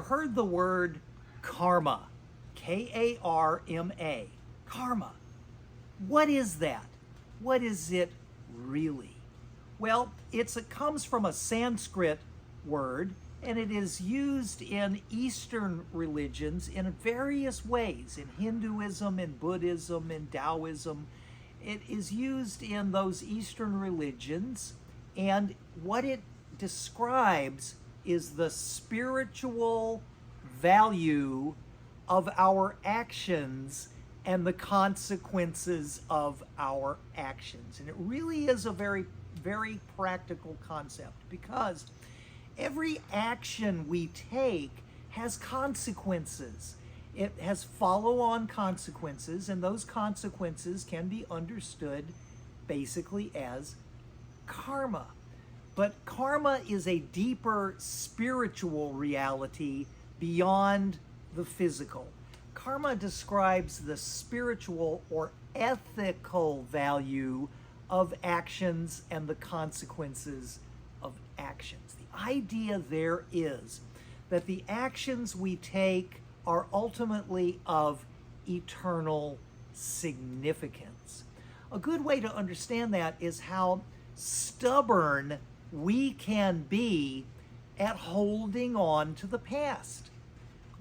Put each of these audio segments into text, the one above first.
Heard the word karma, K-A-R-M-A, karma. What is that? What is it really? Well, it comes from a Sanskrit word, and it is used in Eastern religions in various ways, in Hinduism, in Buddhism, in Taoism. It is used in those Eastern religions, and what it describes is the spiritual value of our actions and the consequences of our actions. And it really is a very, very practical concept, because every action we take has consequences. It has follow-on consequences, and those consequences can be understood basically as karma. But karma is a deeper spiritual reality beyond the physical. Karma describes the spiritual or ethical value of actions and the consequences of actions. The idea there is that the actions we take are ultimately of eternal significance. A good way to understand that is how stubborn we can be at holding on to the past.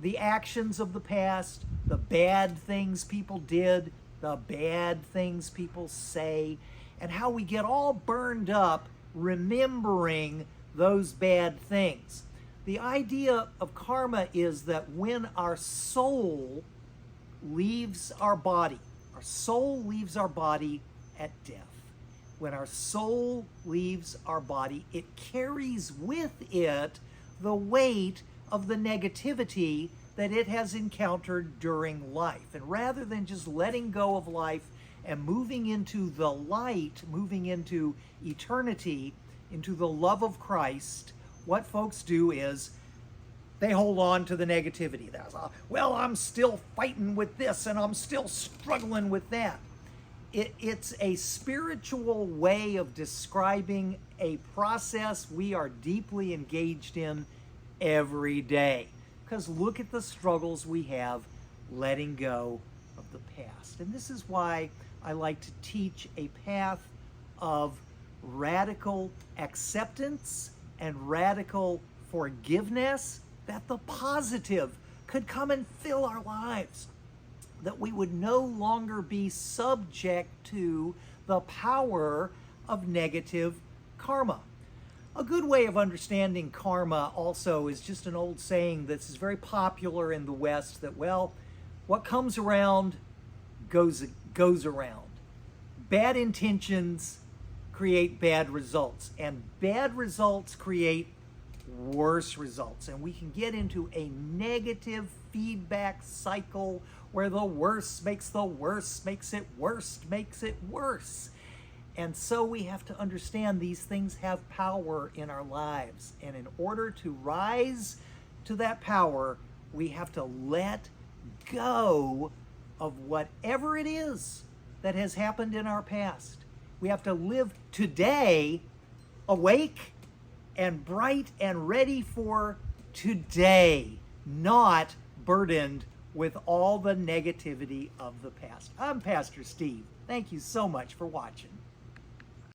The actions of the past, the bad things people did, the bad things people say, and how we get all burned up remembering those bad things. The idea of karma is that when our soul leaves our body at death. When our soul leaves our body, it carries with it the weight of the negativity that it has encountered during life. And rather than just letting go of life and moving into the light, moving into eternity, into the love of Christ, what folks do is they hold on to the negativity. Well, I'm still fighting with this and I'm still struggling with that. It's a spiritual way of describing a process we are deeply engaged in every day. Because look at the struggles we have letting go of the past. And this is why I like to teach a path of radical acceptance and radical forgiveness, that the positive could come and fill our lives, that we would no longer be subject to the power of negative karma. A good way of understanding karma also is just an old saying that's very popular in the West, that, well, what comes around goes around. Bad intentions create bad results, and bad results create worse results. And we can get into a negative feedback cycle where the worse makes the worse, makes it worse, makes it worse. And so we have to understand these things have power in our lives. And in order to rise to that power, we have to let go of whatever it is that has happened in our past. We have to live today awake and bright and ready for today, not burdened with all the negativity of the past. I'm Pastor Steve. Thank you so much for watching.